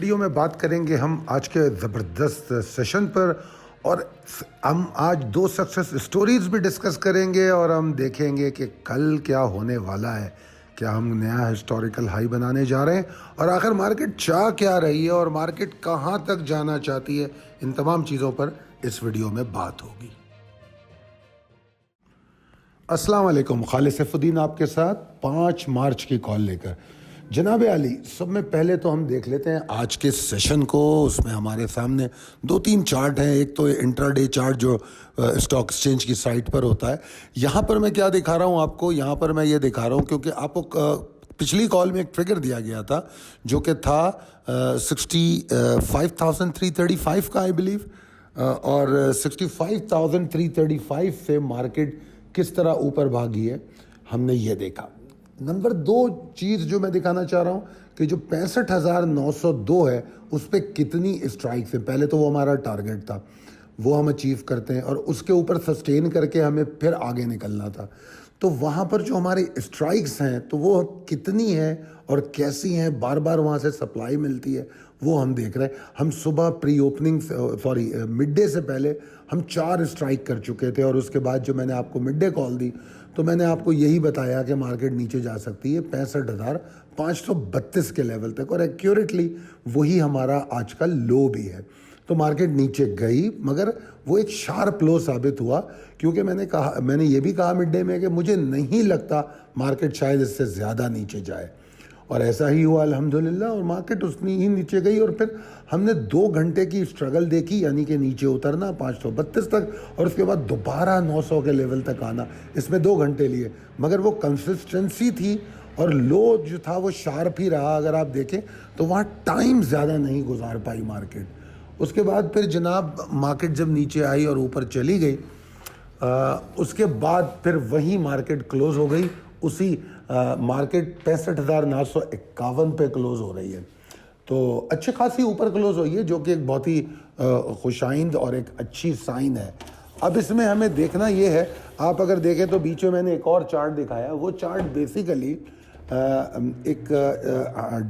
Video में बात करेंगे हम आज के ज़बरदस्त सेशन पर और हम आज दो सक्सेस स्टोरीज भी डिस्कस करेंगे और हम देखेंगे कि कल क्या होने वाला है। क्या हम नया हिस्टोरिकल हाई बनाने जा रहे हैं और आखिर मार्केट चाह क्या रही है और मार्केट कहां तक जाना चाहती है। इन तमाम चीज़ों पर इस वीडियो में बात होगी। अस्सलाम वालेकुम, खालिद सैफुद्दीन आपके साथ 5 मार्च की कॉल लेकर। जनाब अली, सब में पहले तो हम देख लेते हैं आज के सेशन को। उसमें हमारे सामने 2-3 चार्ट हैं। एक तो इंट्राडे चार्ट जो स्टॉक एक्सचेंज की साइट पर होता है। यहाँ पर मैं क्या दिखा रहा हूँ आपको, यहाँ पर मैं ये दिखा रहा हूँ क्योंकि आपको पिछली कॉल में एक फिगर दिया गया था जो कि था 65,335 का आई बिलीव, और 65,335 से मार्केट किस तरह ऊपर भागी है हमने ये देखा। नंबर 2 चीज़ जो मैं दिखाना चाह रहा हूँ कि जो 65,902 है उस पर कितनी स्ट्राइक्स है। पहले तो वो हमारा टारगेट था, वो हम अचीव करते हैं और उसके ऊपर सस्टेन करके हमें फिर आगे निकलना था। तो वहाँ पर जो हमारी स्ट्राइक्स हैं तो वो कितनी हैं और कैसी हैं, बार बार वहाँ से सप्लाई मिलती है, वो हम देख रहे हैं। हम सुबह प्री ओपनिंग मिड डे से पहले हम 4 स्ट्राइक कर चुके थे और उसके बाद जो मैंने आपको मिड डे कॉल दी तो मैंने आपको यही बताया कि मार्केट नीचे जा सकती है 65,532 के लेवल तक, और एक्यूरेटली वही हमारा आज का लो भी है। तो मार्केट नीचे गई मगर वो एक शार्प लो साबित हुआ, क्योंकि मैंने ये भी कहा मिड डे में कि मुझे नहीं लगता मार्केट शायद इससे ज़्यादा नीचे जाए, और ऐसा ही हुआ अल्हम्दुलिल्लाह। और मार्केट उतनी ही नीचे गई और फिर हमने 2 घंटे की स्ट्रगल देखी, यानी कि नीचे उतरना 532 तक और उसके बाद दोबारा 900 के लेवल तक आना। इसमें 2 घंटे लिए, मगर वो कंसिस्टेंसी थी और लो जो था वो शार्प ही रहा। अगर आप देखें तो वहाँ टाइम ज़्यादा नहीं गुजार पाई मार्केट। उसके बाद फिर जनाब मार्केट जब नीचे आई और ऊपर चली गई, उसके बाद फिर वही मार्केट क्लोज हो गई। उसी मार्केट 65,951 पे क्लोज हो रही है, तो अच्छी खासी ऊपर क्लोज हुई है, जो कि एक बहुत ही खुशाइंद और एक अच्छी साइन है। अब इसमें हमें देखना ये है, आप अगर देखें तो बीच में मैंने एक और चार्ट दिखाया। वो चार्ट बेसिकली एक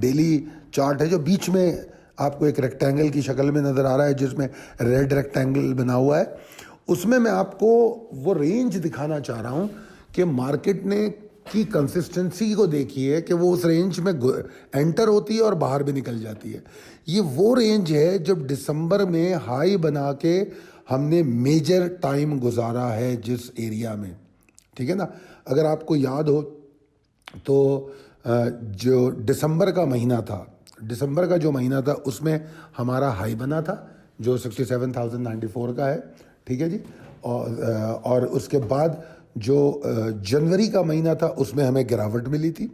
डेली चार्ट है जो बीच में आपको एक रेक्टेंगल की शक्ल में नज़र आ रहा है, जिसमें रेड रेक्टेंगल बना हुआ है। उसमें मैं आपको वो रेंज दिखाना चाह रहा हूँ कि मार्केट ने की कंसिस्टेंसी को देखिए कि वो उस रेंज में एंटर होती है और बाहर भी निकल जाती है। ये वो रेंज है जब दिसंबर में हाई बना के हमने मेजर टाइम गुजारा है जिस एरिया में, ठीक है ना। अगर आपको याद हो तो जो दिसंबर का महीना था, दिसंबर का जो महीना था उसमें हमारा हाई बना था जो 67,094 का है, ठीक है जी। और उसके बाद जो जनवरी का महीना था उसमें हमें गिरावट मिली थी।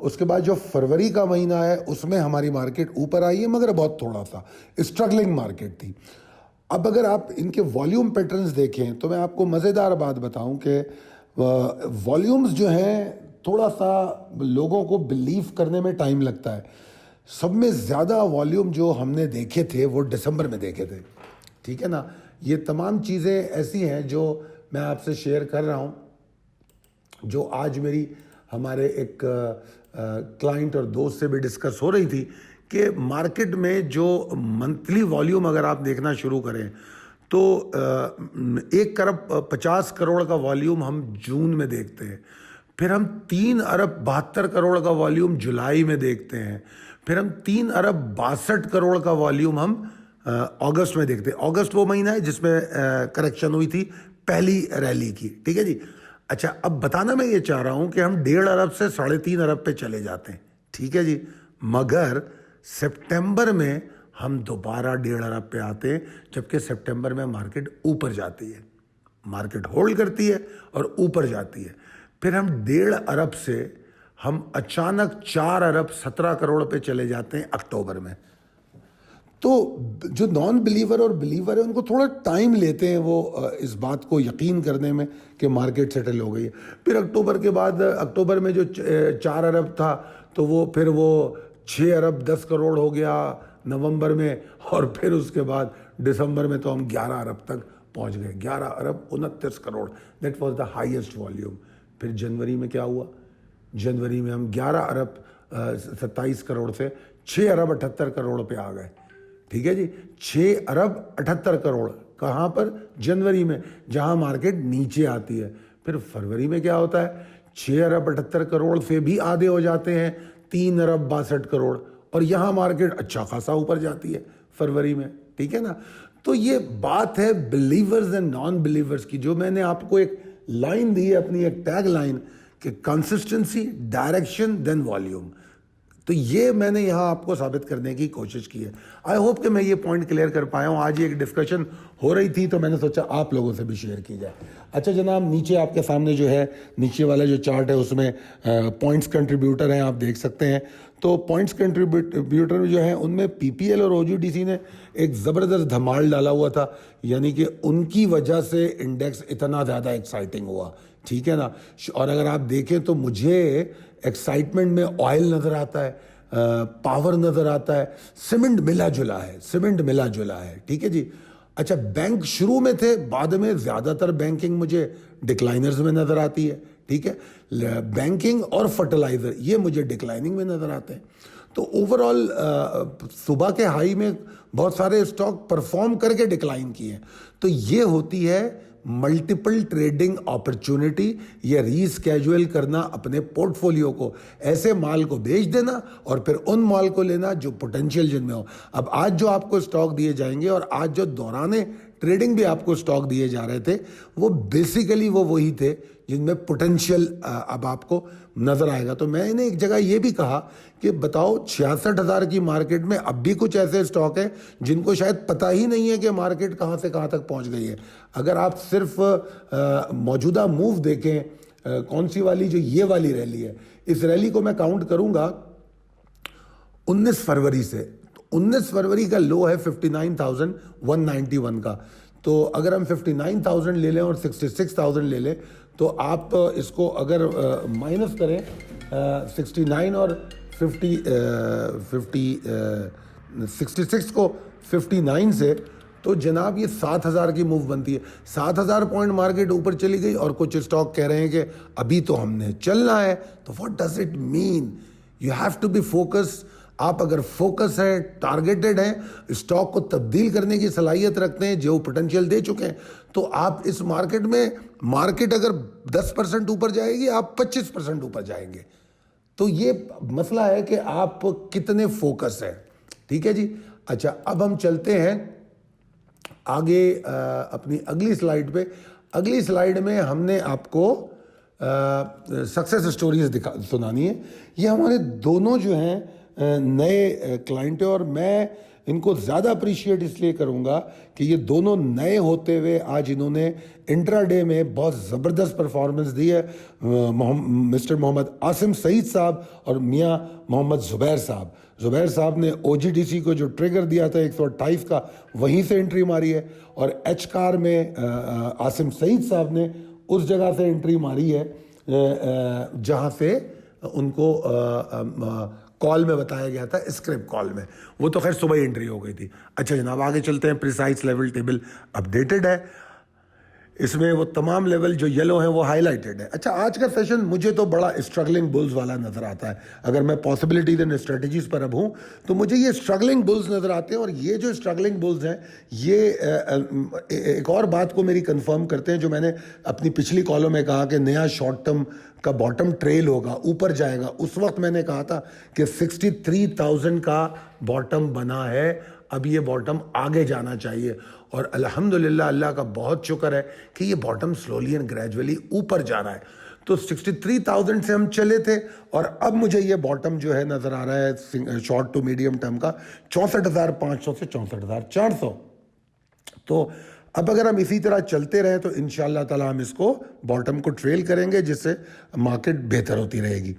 उसके बाद जो फरवरी का महीना है उसमें हमारी मार्केट ऊपर आई है, मगर बहुत थोड़ा सा स्ट्रगलिंग मार्केट थी। अब अगर आप इनके वॉल्यूम पैटर्न्स देखें तो मैं आपको मज़ेदार बात बताऊं कि वॉल्यूम्स जो हैं थोड़ा सा लोगों को बिलीव करने में टाइम लगता है। सब में ज़्यादा वॉल्यूम जो हमने देखे थे वो दिसंबर में देखे थे, ठीक है ना। ये तमाम चीज़ें ऐसी हैं जो मैं आपसे शेयर कर रहा हूँ, जो आज मेरी हमारे एक क्लाइंट और दोस्त से भी डिस्कस हो रही थी कि मार्केट में जो मंथली वॉल्यूम अगर आप देखना शुरू करें तो 1,50 करोड़ का वॉल्यूम हम जून में देखते हैं, फिर हम 3,72 करोड़ का वॉल्यूम जुलाई में देखते हैं, फिर हम 3,62 करोड़ का वॉल्यूम हम अगस्त में देखते हैं। अगस्त वो महीना है जिसमें करेक्शन हुई थी पहली रैली की, ठीक है जी। अच्छा, अब बताना मैं ये चाह रहा हूं कि हम 1.5 अरब से 3.5 अरब पे चले जाते हैं, ठीक है जी, मगर सितंबर में हम दोबारा 1.5 अरब पे आते हैं, जबकि सितंबर में मार्केट ऊपर जाती है, मार्केट होल्ड करती है और ऊपर जाती है। फिर हम 1.5 अरब से हम अचानक 4 अरब 17 करोड़ पे चले जाते हैं अक्टूबर में। तो जो नॉन बिलीवर और बिलीवर है उनको थोड़ा टाइम लेते हैं वो इस बात को यकीन करने में कि मार्केट सेटल हो गई है। फिर अक्टूबर के बाद, अक्टूबर में जो 4 अरब था तो वो फिर वो 6 अरब 10 करोड़ हो गया नवंबर में, और फिर उसके बाद दिसंबर में तो हम 11 अरब तक पहुंच गए, 11 अरब 29 crore. That was the highest volume. फिर जनवरी में क्या हुआ, जनवरी में हम 11 अरब 27 करोड़ से 6 अरब 78 करोड़ पे आ गए। ठीक है जी, 6 अरब 78 करोड़ कहाँ पर? जनवरी में, जहाँ मार्केट नीचे आती है। फिर फरवरी में क्या होता है? 6 अरब 78 करोड़ से भी आधे हो जाते हैं 3 अरब 62 करोड़, और यहाँ मार्केट अच्छा खासा ऊपर जाती है फरवरी में। ठीक है ना? तो ये बात है बिलीवर्स एंड नॉन बिलीवर्स की, जो मैंने आपको एक लाइन दी है अपनी, एक टैग लाइन, कि कंसिस्टेंसी, डायरेक्शन, देन वॉल्यूम। तो ये मैंने यहाँ आपको साबित करने की कोशिश की है। आई होप कि मैं ये पॉइंट क्लियर कर पाया हूँ। आज ये एक डिस्कशन हो रही थी तो मैंने सोचा आप लोगों से भी शेयर की जाए। अच्छा जनाब, नीचे आपके सामने जो है, नीचे वाला जो चार्ट है उसमें पॉइंट्स कंट्रीब्यूटर हैं, आप देख सकते हैं। तो पॉइंट्स कंट्रीब्यूटर जो हैं उनमें पीपीएल और ओजीडीसी ने एक ज़बरदस्त धमाल डाला हुआ था, यानी कि उनकी वजह से इंडेक्स इतना ज़्यादा एक्साइटिंग हुआ। ठीक है ना? और अगर आप देखें तो मुझे एक्साइटमेंट में ऑयल नज़र आता है, पावर नज़र आता है, सीमेंट मिला जुला है, सीमेंट मिला जुला है। ठीक है जी। अच्छा, बैंक शुरू में थे, बाद में ज़्यादातर बैंकिंग मुझे डिक्लाइनर्स में नज़र आती है। ठीक है, बैंकिंग और फर्टिलाइज़र ये मुझे डिक्लाइनिंग में नज़र आते हैं। तो ओवरऑल सुबह के हाई में बहुत सारे स्टॉक परफॉर्म करके डिक्लाइन किए। तो ये होती है मल्टीपल ट्रेडिंग अपॉर्चुनिटी, या रीस्केजुअल करना अपने पोर्टफोलियो को, ऐसे माल को बेच देना और फिर उन माल को लेना जो पोटेंशियल जिनमें हो। अब आज जो आपको स्टॉक दिए जाएंगे और आज जो दौराने ट्रेडिंग भी आपको स्टॉक दिए जा रहे थे, वो बेसिकली वो वही थे जिनमें पोटेंशियल अब आपको नजर आएगा। तो मैंने एक जगह ये भी कहा कि बताओ 66,000 की मार्केट में अब भी कुछ ऐसे स्टॉक हैं जिनको शायद पता ही नहीं है कि मार्केट कहाँ से कहाँ तक पहुँच गई है। अगर आप सिर्फ मौजूदा मूव देखें, कौन सी वाली, जो ये वाली रैली है, इस रैली को मैं काउंट करूँगा 19 फरवरी से। तो 19 फरवरी का लो है 59,191 का। तो अगर हम 59,000 ले लें और 66,000 ले लें, तो आप इसको अगर माइनस करें 69 और 66 को 59 से, तो जनाब ये 7,000 की मूव बनती है। 7,000 पॉइंट मार्केट ऊपर चली गई और कुछ स्टॉक कह रहे हैं कि अभी तो हमने चलना है। तो what does it mean? You have to be focus. आप अगर फोकस है, टारगेटेड है, स्टॉक को तब्दील करने की सलाहियत रखते हैं, जो पोटेंशियल दे चुके हैं, तो आप इस मार्केट में, मार्केट अगर 10% ऊपर जाएगी, आप 25% ऊपर जाएंगे। तो ये मसला है कि आप कितने फोकस है। ठीक है जी। अच्छा, अब हम चलते हैं आगे अपनी अगली स्लाइड पे। अगली स्लाइड में हमने आपको सक्सेस स्टोरीज सुनानी है। ये हमारे दोनों जो हैं नए क्लाइंट है, और मैं इनको ज़्यादा अप्रिशिएट इसलिए करूँगा कि ये दोनों नए होते हुए आज इन्होंने इंट्राडे में बहुत ज़बरदस्त परफॉर्मेंस दी है। मिस्टर मोहम्मद आसिम सईद साहब और मियाँ मोहम्मद ज़ुबैर साहब। ज़ुबैर साहब ने ओजीडीसी को जो ट्रिगर दिया था 128 का, वहीं से एंट्री मारी है, और एच कार में आसिम सईद साहब ने उस जगह से एंट्री मारी है जहाँ से उनको कॉल में बताया गया था, स्क्रिप्ट कॉल में। वो तो खैर सुबह ही एंट्री हो गई थी। अच्छा जनाब, आगे चलते हैं। प्रिसाइज लेवल टेबल अपडेटेड है, इसमें वो तमाम लेवल जो येलो हैं वो हाईलाइटेड है। अच्छा, आज का सेशन मुझे तो बड़ा स्ट्रगलिंग बुल्स वाला नज़र आता है। अगर मैं पॉसिबिलिटीज एंड स्ट्रेटजीज पर अब हूँ तो मुझे ये स्ट्रगलिंग बुल्स नज़र आते हैं। और ये जो स्ट्रगलिंग बुल्स हैं, ये एक और बात को मेरी कंफर्म करते हैं, जो मैंने अपनी पिछली कॉलों में कहा कि नया शॉर्ट टर्म का बॉटम ट्रेल होगा, ऊपर जाएगा। उस वक्त मैंने कहा था कि 63,000 का बॉटम बना है, अब ये बॉटम आगे जाना चाहिए। और अल्हम्दुलिल्लाह, अल्लाह का बहुत शुक्र है कि ये बॉटम स्लोली एंड ग्रेजुअली ऊपर जा रहा है। तो 63,000 से हम चले थे, और अब मुझे ये बॉटम जो है नज़र आ रहा है शॉर्ट टू मीडियम टर्म का 64,500 से 64,400। तो अब अगर हम इसी तरह चलते रहे तो इंशाअल्लाह ताला हम इसको बॉटम को ट्रेल करेंगे, जिससे मार्केट बेहतर होती रहेगी।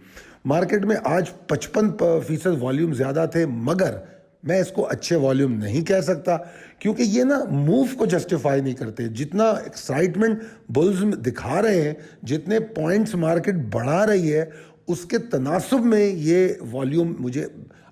मार्केट में आज 55% वॉल्यूम ज़्यादा थे, मगर मैं इसको अच्छे वॉल्यूम नहीं कह सकता, क्योंकि ये ना मूव को जस्टिफाई नहीं करते। जितना एक्साइटमेंट बुल्स दिखा रहे हैं, जितने पॉइंट्स मार्केट बढ़ा रही है, उसके तनासुब में ये वॉल्यूम मुझे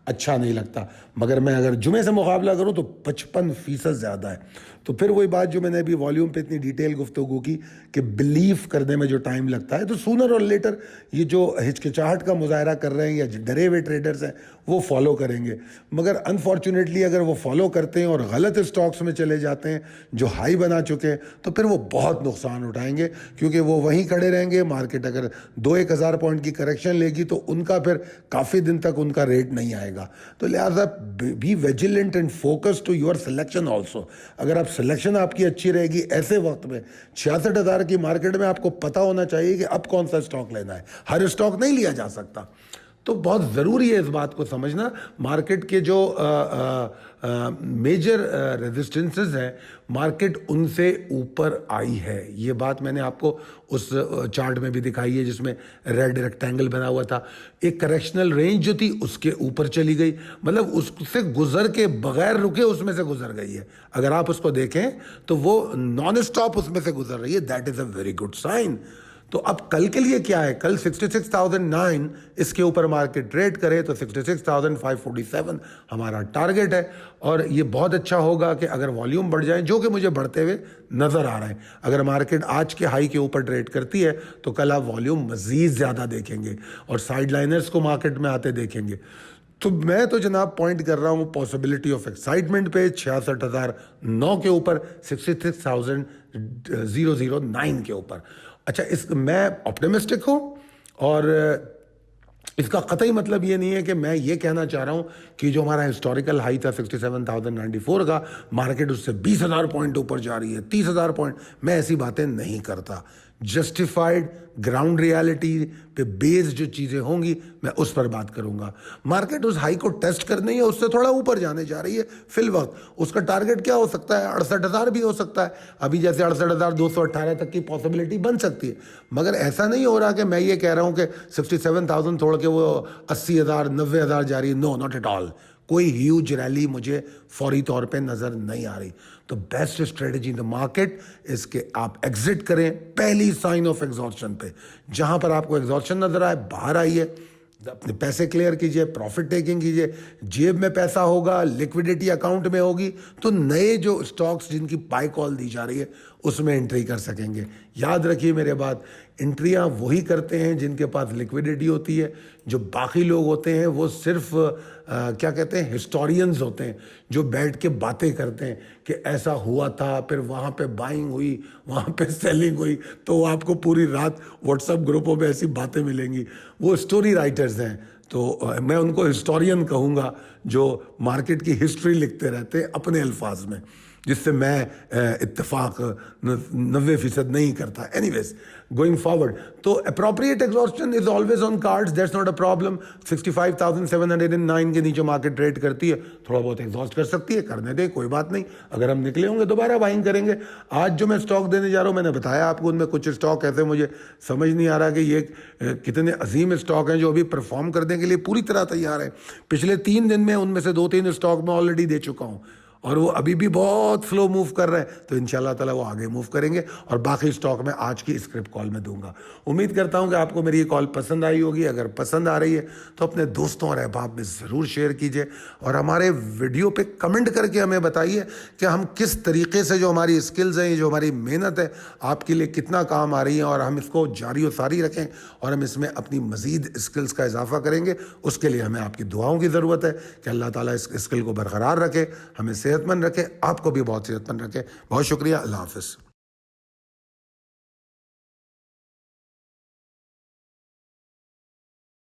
अच्छा नहीं लगता, मगर मैं अगर जुमे से मुकाबला करूं तो 55% ज़्यादा है। तो फिर वही बात जो मैंने अभी वॉल्यूम पे इतनी डिटेल गुफ्तगू की कि बिलीव करने में जो टाइम लगता है, तो सूनर और लेटर ये जो हिचकिचाहट का मुजाहरा कर रहे हैं या डरे हुए ट्रेडर्स हैं वो फॉलो करेंगे। मगर अनफॉर्चुनेटली अगर वो फॉलो करते हैं और गलत स्टॉक्स में चले जाते हैं जो हाई बना चुके हैं, तो फिर वो बहुत नुकसान उठाएंगे, क्योंकि वो वहीं खड़े रहेंगे। मार्केट अगर 2-1 हज़ार पॉइंट की करेक्शन लेगी तो उनका फिर काफ़ी दिन तक उनका रेट नहीं आएगा। तो लिहाजा be vigilant and focus to your selection also. अगर आप सिलेक्शन आपकी अच्छी रहेगी ऐसे वक्त में 66,000 की मार्केट में, आपको पता होना चाहिए कि अब कौन सा स्टॉक लेना है। हर स्टॉक नहीं लिया जा सकता, तो बहुत ज़रूरी है इस बात को समझना। मार्केट के जो मेजर रेजिस्टेंसेस हैं, मार्केट उनसे ऊपर आई है। ये बात मैंने आपको उस चार्ट में भी दिखाई है जिसमें रेड रेक्टेंगल बना हुआ था। एक करेक्शनल रेंज जो थी उसके ऊपर चली गई, मतलब उससे गुजर के बगैर रुके उसमें से गुजर गई है। अगर आप उसको देखें तो वो नॉन स्टॉप उसमें से गुजर रही है। That is a very good sign. तो अब कल के लिए क्या है, कल 66,009 इसके ऊपर मार्केट ट्रेड करे तो 66,547 हमारा टारगेट है। और ये बहुत अच्छा होगा कि अगर वॉल्यूम बढ़ जाए, जो कि मुझे बढ़ते हुए नज़र आ रहा है। अगर मार्केट आज के हाई के ऊपर ट्रेड करती है तो कल आप वॉल्यूम मज़ीद ज़्यादा देखेंगे और साइड लाइनर्स को मार्केट में आते देखेंगे। तो मैं तो जनाब पॉइंट कर रहा हूँ पॉसिबिलिटी ऑफ एक्साइटमेंट पे 66,009 के ऊपर, 66,009 के ऊपर। अच्छा, मैं ऑप्टिमिस्टिक हूँ और इसका कतई मतलब ये नहीं है कि मैं ये कहना चाह रहा हूँ कि जो हमारा हिस्टोरिकल हाई था 67,094 का, मार्केट उससे 20,000 पॉइंट ऊपर जा रही है, 30,000 पॉइंट। मैं ऐसी बातें नहीं करता। जस्टिफाइड ग्राउंड रियलिटी पे बेस्ड जो चीज़ें होंगी मैं उस पर बात करूंगा। मार्केट उस हाई को टेस्ट करने या उससे थोड़ा ऊपर जाने जा रही है फिल वक्त। उसका टारगेट क्या हो सकता है, 68,000 भी हो सकता है। अभी जैसे 68,218 तक की पॉसिबिलिटी बन सकती है, मगर ऐसा नहीं हो रहा कि मैं ये कह रहा हूँ कि 67,000 छोड़ के वो 80,000 90,000 जा रही है। No, not at all. कोई ह्यूज रैली मुझे फौरी तौर पे नज़र नहीं आ रही। तो best strategy in the market इसके आप एग्जिट करें पहली साइन ऑफ एग्जॉर्शन पे। जहां पर आपको एग्जॉर्शन नज़र आए बाहर आइए, अपने पैसे क्लियर कीजिए, प्रॉफिट टेकिंग कीजिए। जेब में पैसा होगा, लिक्विडिटी अकाउंट में होगी, तो नए जो स्टॉक्स जिनकी बाय कॉल दी जा रही है उसमें एंट्री कर सकेंगे। याद रखिए मेरे बात, एंट्रियां वही करते हैं जिनके पास लिक्विडिटी होती है। जो बाकी लोग होते हैं वो सिर्फ क्या कहते हैं, हिस्टोरियंस होते हैं, जो बैठ के बातें करते हैं कि ऐसा हुआ था, फिर वहाँ पे बाइंग हुई, वहाँ पे सेलिंग हुई। तो आपको पूरी रात व्हाट्सएप ग्रुपों में ऐसी बातें मिलेंगी। वो स्टोरी राइटर्स हैं, तो मैं उनको हिस्टोरियन कहूँगा, जो मार्केट की हिस्ट्री लिखते रहते हैं अपने अल्फाज में, जिससे मैं इत्तेफाक 90% नहीं करता। एनीवेज, गोइंग फॉरवर्ड तो appropriate exhaustion is always on cards, that's not a problem. 65,709 के नीचे मार्केट ट्रेड करती है, थोड़ा बहुत एग्जॉस्ट कर सकती है, करने दे, कोई बात नहीं। अगर हम निकले होंगे दोबारा बाइंग करेंगे। आज जो मैं स्टॉक देने जा रहा हूँ, मैंने बताया आपको, उनमें कुछ स्टॉक ऐसे मुझे समझ नहीं आ रहा कि ये कितने अजीम स्टॉक हैं जो अभी परफॉर्म करने के लिए पूरी तरह तैयार है। पिछले 3 दिन में उनमें से 2-3 स्टॉक में ऑलरेडी दे चुका हूँ और वो अभी भी बहुत स्लो मूव कर रहे हैं। तो इंशाल्लाह ताला वो आगे मूव करेंगे और बाकी स्टॉक मैं आज की स्क्रिप्ट कॉल में दूंगा। उम्मीद करता हूं कि आपको मेरी ये कॉल पसंद आई होगी। अगर पसंद आ रही है तो अपने दोस्तों और अहबाब में ज़रूर शेयर कीजिए और हमारे वीडियो पे कमेंट करके हमें बताइए कि हम किस तरीके से, जो हमारी स्किल्स हैं, जो हमारी मेहनत है, आपके लिए कितना काम आ रही है और हम इसको जारी व सारी रखें और हम इसमें अपनी मज़ीद स्किल्स का इजाफा करेंगे। उसके लिए हमें आपकी दुआओं की ज़रूरत है कि अल्लाह ताला इस स्किल को बरकरार रखे, हमें सेहतमंद रखे, आपको भी बहुत सेहतमंद रखे। बहुत शुक्रिया। अल्लाह हाफ़िज़।